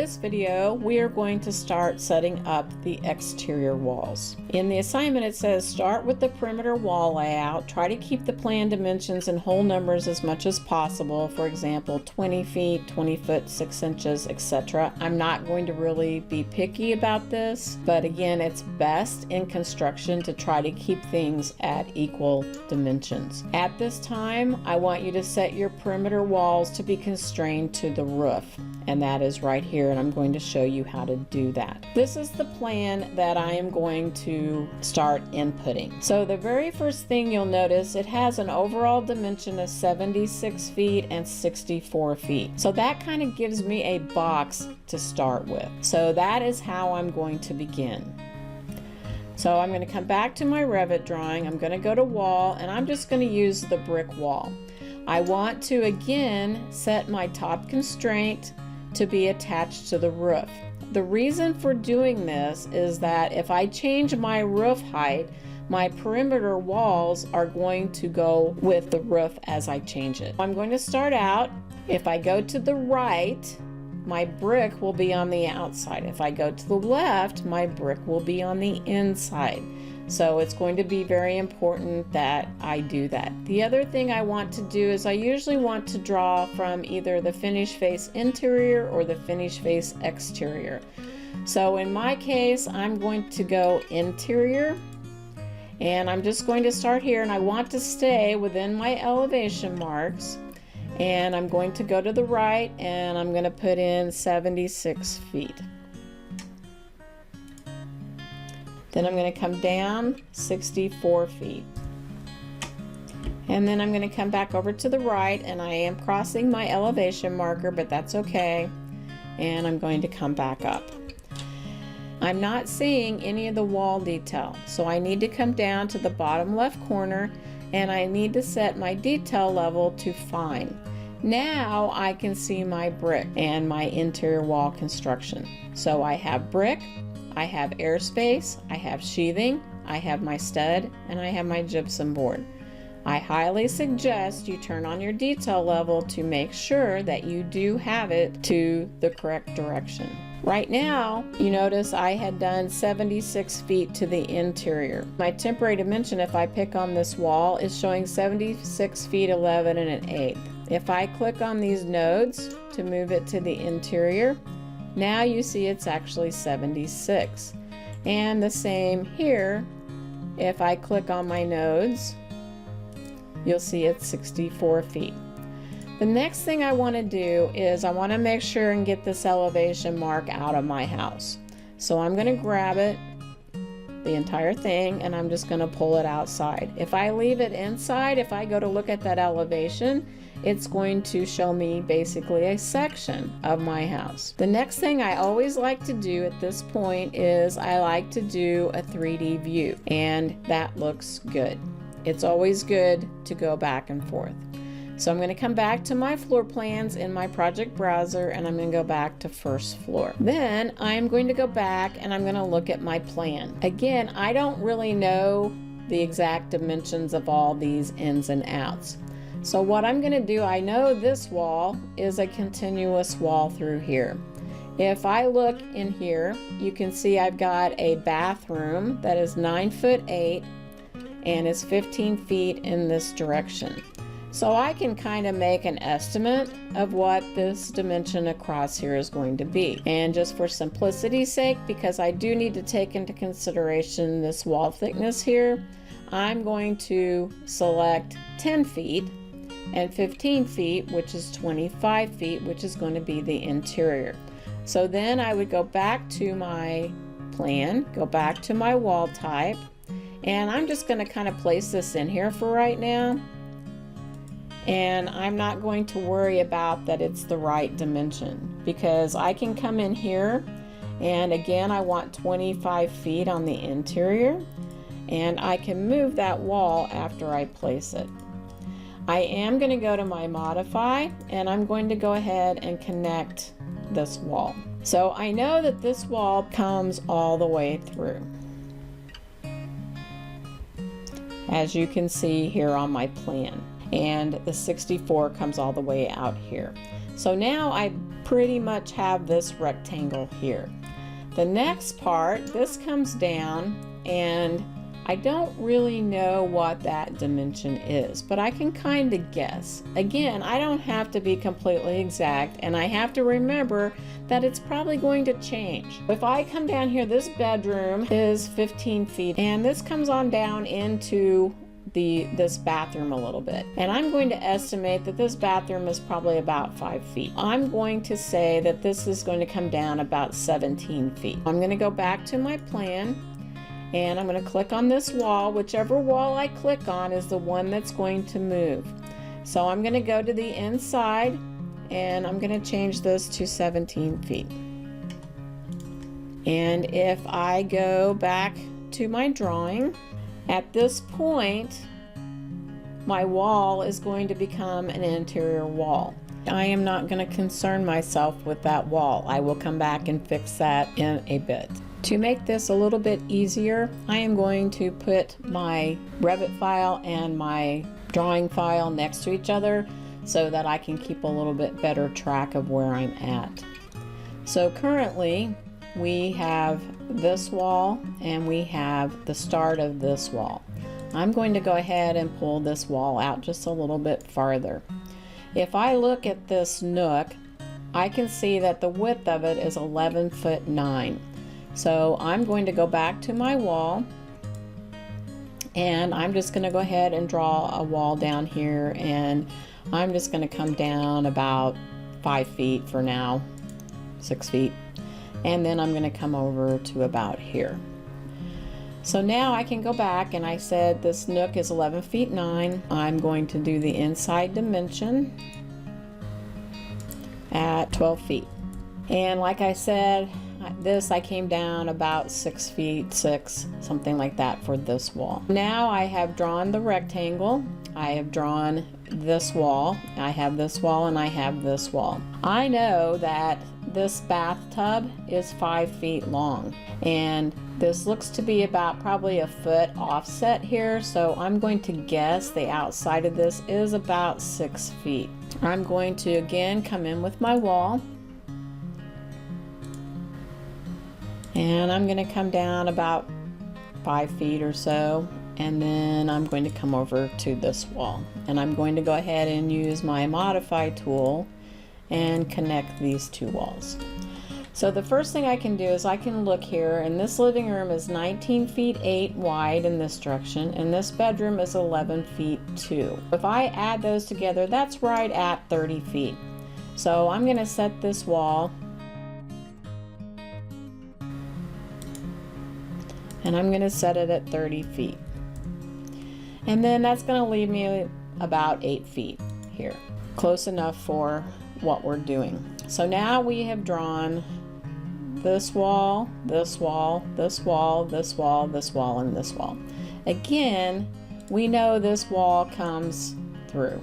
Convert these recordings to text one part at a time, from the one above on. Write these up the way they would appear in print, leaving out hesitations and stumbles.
this video, we are going to start setting up the exterior walls. In the assignment, it says start with the perimeter wall layout. Try to keep the plan dimensions in whole numbers as much as possible. For example, 20 feet, 20 foot, 6 inches, etc. I'm not going to really be picky about this, but again, it's best in construction to try to keep things at equal dimensions. At this time, I want you to set your perimeter walls to be constrained to the roof, and that is right here, and I'm going to show you how to do that. This is the plan that I am going to start inputting. So the very first thing you'll notice, it has an overall dimension of 76 feet and 64 feet. So that kind of gives me a box to start with. So that is how I'm going to begin. So I'm going to come back to my Revit drawing. I'm going to go to wall, and I'm just going to use the brick wall. I want to again set my top constraint to be attached to the roof. The reason for doing this is that if I change my roof height, my perimeter walls are going to go with the roof as I change it. I'm going to start out. If I go to the right, my brick will be on the outside. If I go to the left, my brick will be on the inside. So it's going to be very important that I do that. The other thing I want to do is I usually want to draw from either the finish face interior or the finish face exterior. So in my case, I'm going to go interior, and I'm just going to start here, and I want to stay within my elevation marks, and I'm going to go to the right, and I'm going to put in 76 feet. Then I'm going to come down 64 feet. And then I'm going to come back over to the right, and I am crossing my elevation marker, but that's okay. And I'm going to come back up. I'm not seeing any of the wall detail, so I need to come down to the bottom left corner, and I need to set my detail level to fine. Now I can see my brick and my interior wall construction. So I have brick, I have airspace, I have sheathing, I have my stud, and I have my gypsum board. I highly suggest you turn on your detail level to make sure that you do have it to the correct direction. Right now, you notice I had done 76 feet to the interior. My temporary dimension, if I pick on this wall, is showing 76 feet 11 and 1/8. If I click on these nodes to move it to the interior, now you see it's actually 76. And the same here, if I click on my nodes, you'll see it's 64 feet. The next thing I want to do is I want to make sure and get this elevation mark out of my house. So I'm going to grab it, the entire thing, and I'm just going to pull it outside. If I leave it inside, if I go to look at that elevation, it's going to show me basically a section of my house. The next thing I always like to do at this point is I like to do a 3D view, and that looks good. It's always good to go back and forth. So I'm going to come back to my floor plans in my project browser, and I'm going to go back to first floor. Then I'm going to go back and I'm going to look at my plan. Again, I don't really know the exact dimensions of all these ins and outs. So what I'm going to do, I know this wall is a continuous wall through here. If I look in here, you can see I've got a bathroom that is 9'8" and is 15 feet in this direction. So I can kind of make an estimate of what this dimension across here is going to be. And just for simplicity's sake, because I do need to take into consideration this wall thickness here, I'm going to select 10 feet and 15 feet, which is 25 feet, which is going to be the interior. So then I would go back to my plan, go back to my wall type, and I'm just going to kind of place this in here for right now. And I'm not going to worry about that it's the right dimension, because I can come in here, and again I want 25 feet on the interior, and I can move that wall after I place it. I am going to go to my modify, and I'm going to go ahead and connect this wall. So I know that this wall comes all the way through, as you can see here on my plan, and the 64 comes all the way out here. So now I pretty much have this rectangle here. The next part, this comes down, and I don't really know what that dimension is, but I can kind of guess. Again, I don't have to be completely exact, and I have to remember that it's probably going to change. If I come down here, this bedroom is 15 feet, and this comes on down into this bathroom a little bit. And I'm going to estimate that this bathroom is probably about 5 feet. I'm going to say that this is going to come down about 17 feet. I'm going to go back to my plan, and I'm going to click on this wall. Whichever wall I click on is the one that's going to move. So I'm going to go to the inside, and I'm going to change this to 17 feet. And if I go back to my drawing, at this point, my wall is going to become an interior wall. I am not going to concern myself with that wall. I will come back and fix that in a bit. To make this a little bit easier, I am going to put my Revit file and my drawing file next to each other so that I can keep a little bit better track of where I'm at. So currently, we have this wall and we have the start of this wall. I'm going to go ahead and pull this wall out just a little bit farther. If I look at this nook, I can see that the width of it is 11'9". So I'm going to go back to my wall, and I'm just going to go ahead and draw a wall down here, and I'm just going to come down about 5 feet for now, 6 feet. And then I'm going to come over to about here. So now I can go back, and I said this nook is 11'9". I'm going to do the inside dimension at 12 feet. And like I said, this I came down about 6 feet, something like that for this wall. Now I have drawn the rectangle. I have drawn this wall. I have this wall and I have this wall. I know that this bathtub is 5 feet long, and this looks to be about probably a foot offset here, so I'm going to guess the outside of this is about 6 feet. I'm going to again come in with my wall, and I'm going to come down about 5 feet or so, and then I'm going to come over to this wall, and I'm going to go ahead and use my modify tool and connect these two walls. So the first thing I can do is I can look here, and this living room is 19 feet 8 wide in this direction, and this bedroom is 11 feet 2. If I add those together, that's right at 30 feet. So I'm going to set this wall, and I'm going to set it at 30 feet. And then that's going to leave me about 8 feet here. Close enough for what we're doing. So now we have drawn this wall, this wall, this wall, this wall, this wall, and this wall. Again, we know this wall comes through.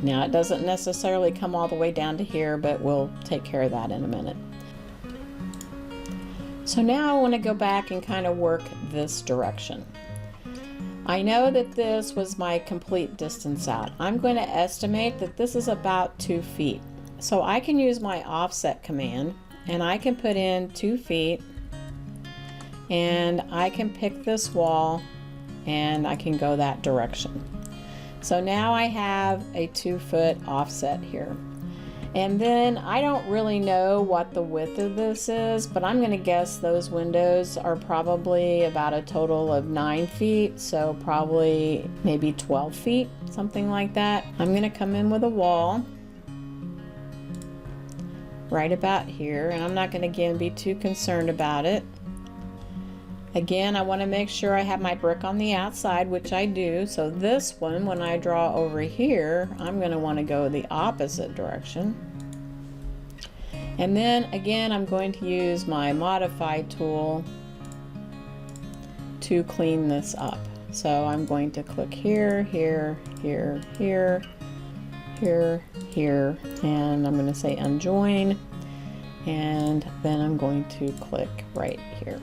Now it doesn't necessarily come all the way down to here, but we'll take care of that in a minute. So now I want to go back and kind of work this direction. I know that this was my complete distance out. I'm going to estimate that this is about 2 feet. So I can use my offset command, and I can put in 2 feet, and I can pick this wall, and I can go that direction. So now I have a 2-foot offset here. And then I don't really know what the width of this is, but I'm going to guess those windows are probably about a total of 9 feet, so probably maybe 12 feet, something like that. I'm going to come in with a wall right about here, and I'm not going to again be too concerned about it. Again, I want to make sure I have my brick on the outside, which I do. So this one, when I draw over here, I'm going to want to go the opposite direction. And then again, I'm going to use my modify tool to clean this up. So I'm going to click here, here, here, here, here, here, and I'm going to say unjoin, and then I'm going to click right here.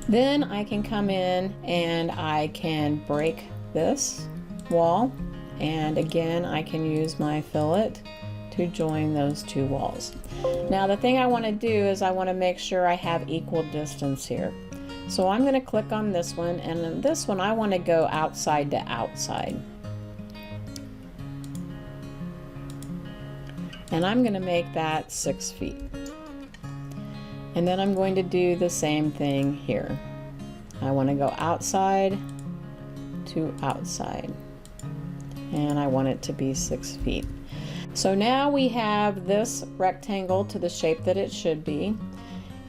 Then I can come in and I can break this wall, and again I can use my fillet to join those two walls. Now the thing I want to do is I want to make sure I have equal distance here. So I'm going to click on this one, and then this one I want to go outside to outside. And I'm going to make that 6 feet. And then I'm going to do the same thing here. I want to go outside to outside. And I want it to be 6 feet. So now we have this rectangle to the shape that it should be.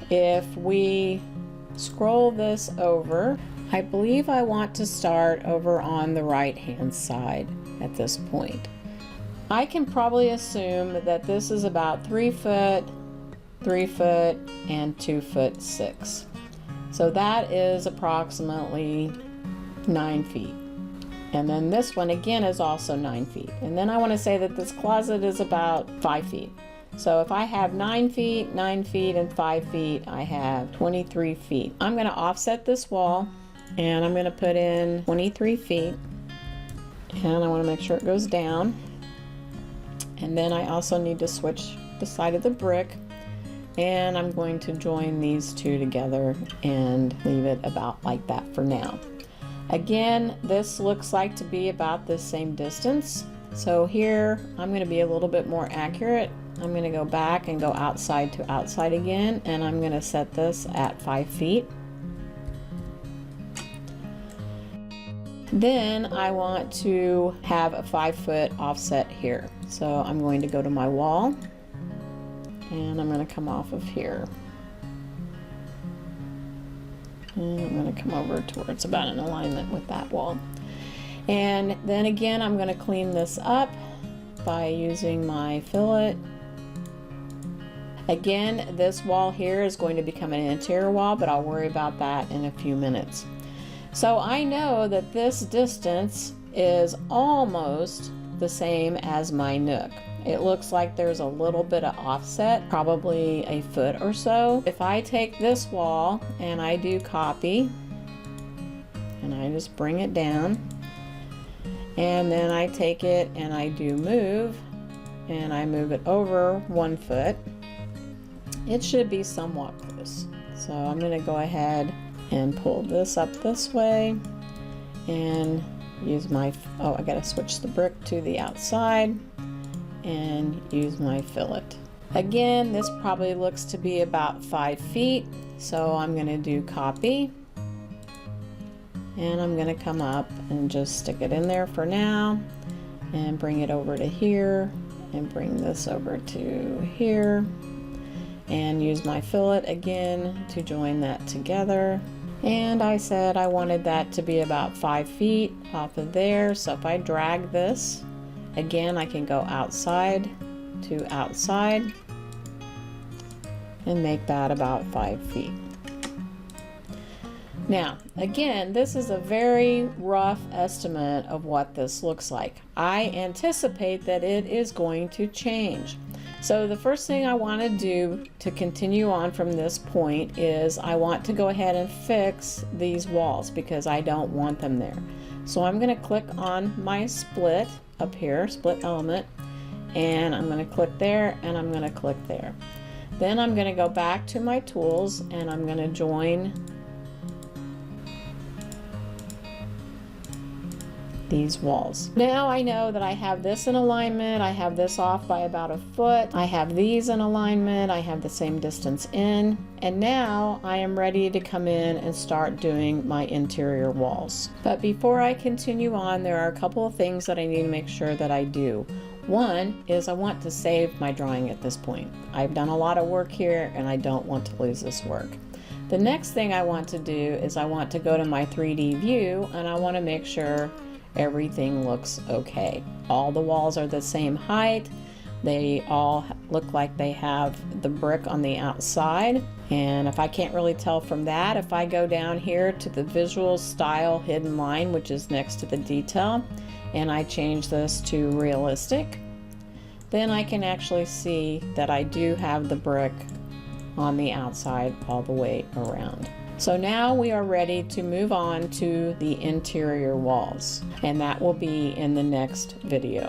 If we scroll this over, I believe I want to start over on the right hand side at this point. I can probably assume that this is about 3 foot, 3 foot, and 2 foot 6. So that is approximately 9 feet. And then this one again is also 9 feet. And then I want to say that this closet is about 5 feet. So if I have 9 feet, 9 feet, and 5 feet, I have 23 feet. I'm going to offset this wall, and I'm going to put in 23 feet. And I want to make sure it goes down. And then I also need to switch the side of the brick. And I'm going to join these two together and leave it about like that for now. Again, this looks like to be about the same distance. So here, I'm going to be a little bit more accurate. I'm going to go back and go outside to outside again, and I'm going to set this at 5 feet. Then I want to have a 5 foot offset here. So I'm going to go to my wall, and I'm going to come off of here. And I'm going to come over to where it's about in alignment with that wall. And then again, I'm going to clean this up by using my fillet. Again, this wall here is going to become an interior wall, but I'll worry about that in a few minutes. So I know that this distance is almost the same as my nook. It looks like there's a little bit of offset, probably a foot or so. If I take this wall and I do copy, and I just bring it down, and then I take it and I do move, and I move it over 1 foot, it should be somewhat close. So I'm going to go ahead and pull this up this way and use my, oh, I gotta switch the brick to the outside and use my fillet. Again, this probably looks to be about 5 feet, so I'm going to do copy, and I'm going to come up and just stick it in there for now and bring it over to here and bring this over to here and use my fillet again to join that together. And I said I wanted that to be about 5 feet off of there, so if I drag this again, I can go outside to outside and make that about 5 feet. Now, again, this is a very rough estimate of what this looks like. I anticipate that it is going to change. So the first thing I want to do to continue on from this point is I want to go ahead and fix these walls because I don't want them there. So I'm going to click on my split up here, split element, and I'm going to click there and I'm going to click there. Then I'm going to go back to my tools and I'm going to join these walls. Now I know that I have this in alignment, I have this off by about a foot, I have these in alignment, I have the same distance in, and now I am ready to come in and start doing my interior walls. But before I continue on, there are a couple of things that I need to make sure that I do. One is I want to save my drawing at this point. I've done a lot of work here and I don't want to lose this work. The next thing I want to do is I want to go to my 3D view and I want to make sure everything looks okay. All the walls are the same height. They all look like they have the brick on the outside. And if I can't really tell from that, if I go down here to the visual style hidden line, which is next to the detail, and I change this to realistic, then I can actually see that I do have the brick on the outside all the way around. So now we are ready to move on to the interior walls, and that will be in the next video.